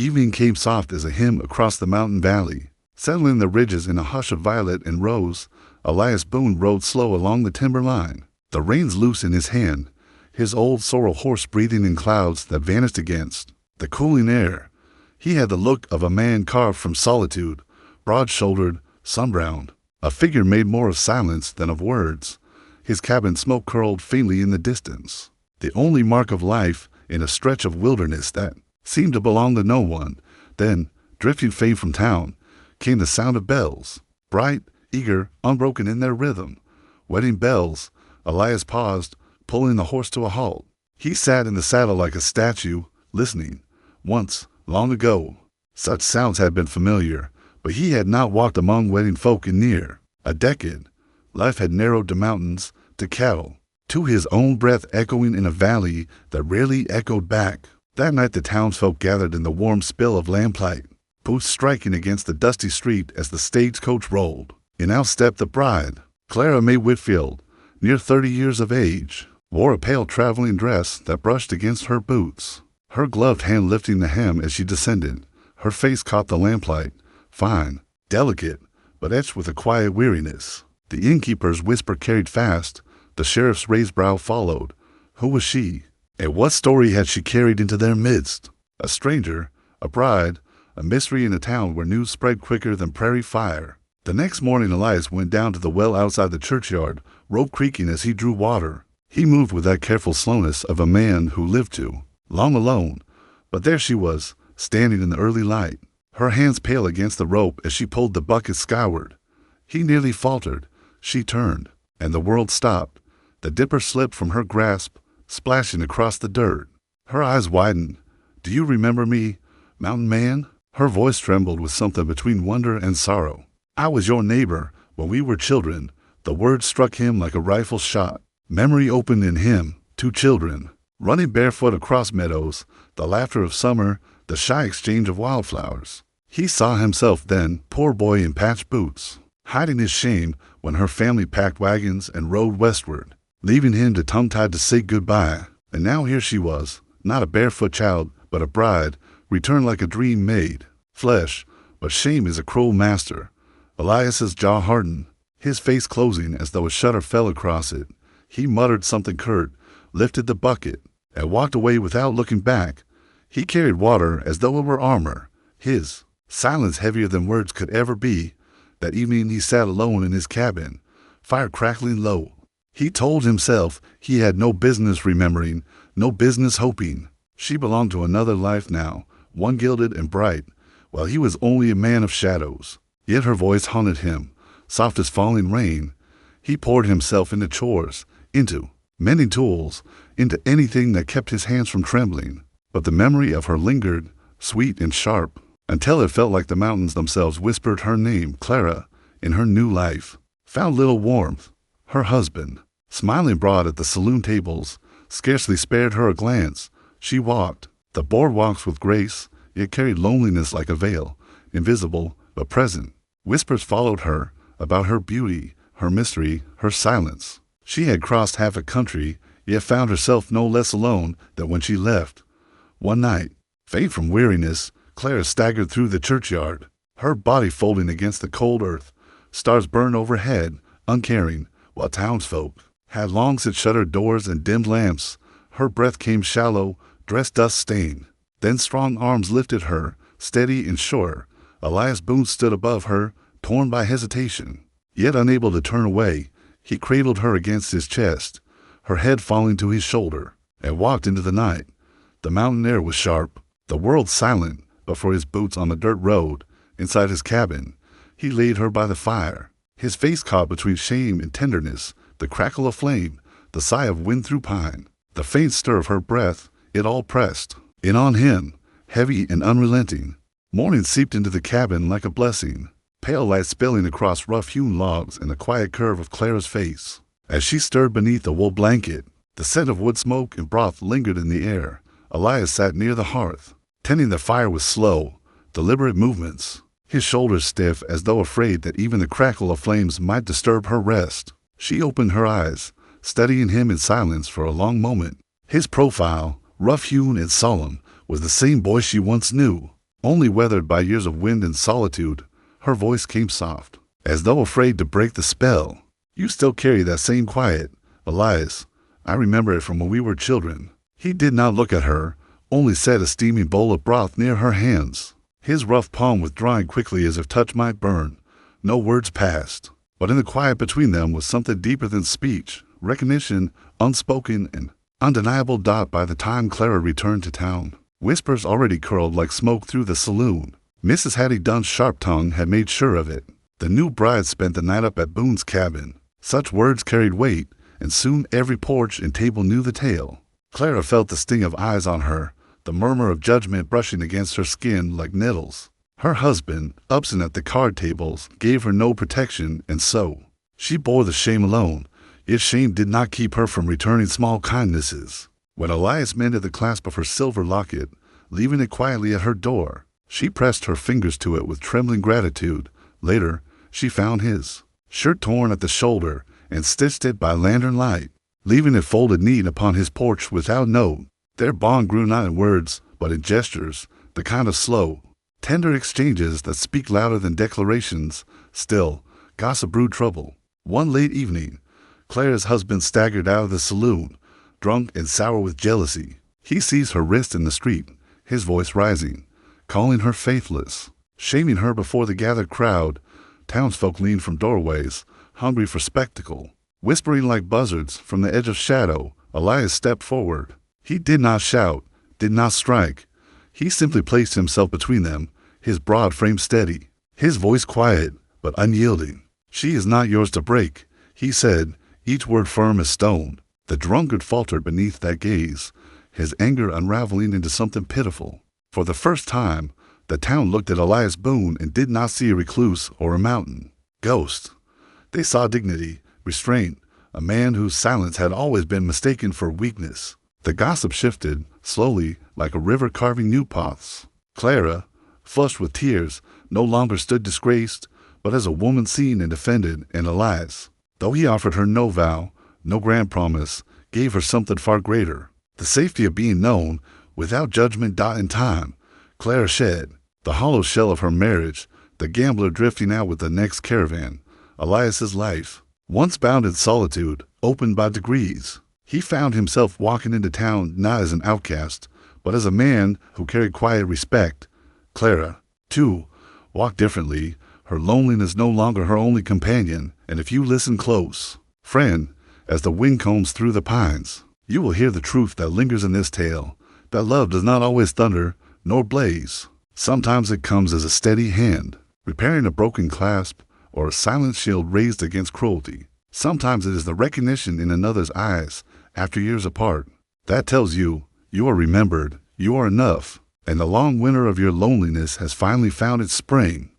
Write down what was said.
Evening came soft as a hymn across the mountain valley. Settling the ridges in a hush of violet and rose, Elias Boone rode slow along the timber line, the reins loose in his hand, his old sorrel horse breathing in clouds that vanished against the cooling air. He had the look of a man carved from solitude, broad-shouldered, sun-browned, a figure made more of silence than of words. His cabin smoke curled faintly in the distance, the only mark of life in a stretch of wilderness that seemed to belong to no one. Then, drifting faint from town, came the sound of bells, bright, eager, unbroken in their rhythm. Wedding bells. Elias paused, pulling the horse to a halt. He sat in the saddle like a statue, listening. Once, long ago, such sounds had been familiar, but he had not walked among wedding folk in near a decade. Life had narrowed to mountains, to cattle, to his own breath echoing in a valley that rarely echoed back. That night the townsfolk gathered in the warm spill of lamplight, boots striking against the dusty street as the stagecoach rolled. In out stepped the bride. Clara May Whitfield, near 30 years of age, wore a pale traveling dress that brushed against her boots, her gloved hand lifting the hem as she descended. Her face caught the lamplight, fine, delicate, but etched with a quiet weariness. The innkeeper's whisper carried fast. The sheriff's raised brow followed. Who was she? And what story had she carried into their midst? A stranger, a bride, a mystery in a town where news spread quicker than prairie fire. The next morning Elias went down to the well outside the churchyard, rope creaking as he drew water. He moved with that careful slowness of a man who lived too long alone. But there she was, standing in the early light, her hands pale against the rope as she pulled the bucket skyward. He nearly faltered. She turned, and the world stopped. The dipper slipped from her grasp, splashing across the dirt. Her eyes widened. Do you remember me, mountain man? Her voice trembled with something between wonder and sorrow. I was your neighbor when we were children. The words struck him like a rifle shot. Memory opened in him, 2 children, running barefoot across meadows, the laughter of summer, the shy exchange of wildflowers. He saw himself then, poor boy in patched boots, hiding his shame when her family packed wagons and rode westward, leaving him to tongue-tied to say goodbye. And now here she was, not a barefoot child, but a bride, returned like a dream made. Flesh, but shame is a cruel master. Elias's jaw hardened, his face closing as though a shutter fell across it. He muttered something curt, lifted the bucket, and walked away without looking back. He carried water as though it were armor, his silence heavier than words could ever be. That evening he sat alone in his cabin, fire crackling low. He told himself he had no business remembering, no business hoping. She belonged to another life now, one gilded and bright, while he was only a man of shadows. Yet her voice haunted him, soft as falling rain. He poured himself into chores, into mending tools, into anything that kept his hands from trembling. But the memory of her lingered, sweet and sharp, until it felt like the mountains themselves whispered her name, Clara, in her new life. Found little warmth. Her husband, smiling broad at the saloon tables, scarcely spared her a glance. She walked the boardwalks with grace, yet carried loneliness like a veil, invisible but present. Whispers followed her about her beauty, her mystery, her silence. She had crossed half a country, yet found herself no less alone than when she left. One night, faint from weariness, Clara staggered through the churchyard, her body folding against the cold earth. Stars burned overhead, uncaring, while townsfolk had long since shuttered doors and dimmed lamps. Her breath came shallow, dress dust-stained. Then strong arms lifted her, steady and sure. Elias Boone stood above her, torn by hesitation, yet unable to turn away. He cradled her against his chest, her head falling to his shoulder, and walked into the night. The mountain air was sharp, the world silent, but for his boots on the dirt road. Inside his cabin, he laid her by the fire, his face caught between shame and tenderness, the crackle of flame, the sigh of wind through pine, the faint stir of her breath. It all pressed in on him, heavy and unrelenting. Morning seeped into the cabin like a blessing, pale light spilling across rough-hewn logs and the quiet curve of Clara's face. As she stirred beneath the wool blanket, the scent of wood smoke and broth lingered in the air. Elias sat near the hearth, tending the fire with slow, deliberate movements, his shoulders stiff as though afraid that even the crackle of flames might disturb her rest. She opened her eyes, studying him in silence for a long moment. His profile, rough-hewn and solemn, was the same boy she once knew. only weathered by years of wind and solitude. Her voice came soft, as though afraid to break the spell. "You still carry that same quiet, Elias. I remember it from when we were children." He did not look at her, only set a steaming bowl of broth near her hands, his rough palm withdrawing quickly as if touch might burn. No words passed, but in the quiet between them was something deeper than speech, recognition, unspoken and undeniable. By the time Clara returned to town, whispers already curled like smoke through the saloon. Mrs. Hattie Dunn's sharp tongue had made sure of it. The new bride spent the night up at Boone's cabin. Such words carried weight, and soon every porch and table knew the tale. Clara felt the sting of eyes on her, the murmur of judgment brushing against her skin like nettles. Her husband, absent at the card tables, gave her no protection, and so she bore the shame alone. Yet shame did not keep her from returning small kindnesses. When Elias mended the clasp of her silver locket, leaving it quietly at her door, she pressed her fingers to it with trembling gratitude. Later, she found his shirt torn at the shoulder and stitched it by lantern light, leaving it folded neat upon his porch without note. Their bond grew not in words, but in gestures, the kind of slow, tender exchanges that speak louder than declarations. Still, gossip brewed trouble. One late evening, Clara's husband staggered out of the saloon, drunk and sour with jealousy. He seized her wrist in the street, his voice rising, calling her faithless, shaming her before the gathered crowd. Townsfolk leaned from doorways, hungry for spectacle. Whispering like buzzards from the edge of shadow, Elias stepped forward. He did not shout, did not strike. He simply placed himself between them, his broad frame steady, his voice quiet but unyielding. "She is not yours to break," he said, each word firm as stone. The drunkard faltered beneath that gaze, his anger unraveling into something pitiful. For the first time, the town looked at Elias Boone and did not see a recluse or a mountain ghost. They saw dignity, restraint, a man whose silence had always been mistaken for weakness. The gossip shifted, slowly, like a river carving new paths. Clara, flushed with tears, no longer stood disgraced, but as a woman seen and defended, and Elias, though he offered her no vow, no grand promise, gave her something far greater, the safety of being known, without judgment. In time, Clara shed the hollow shell of her marriage, the gambler drifting out with the next caravan. Elias's life, once bound in solitude, opened by degrees. He found himself walking into town not as an outcast, but as a man who carried quiet respect. Clara, too, walked differently, her loneliness no longer her only companion, and if you listen close, friend, as the wind combs through the pines, you will hear the truth that lingers in this tale, that love does not always thunder nor blaze. Sometimes it comes as a steady hand, repairing a broken clasp, or a silent shield raised against cruelty. Sometimes it is the recognition in another's eyes after years apart that tells you are remembered, you are enough, and the long winter of your loneliness has finally found its spring.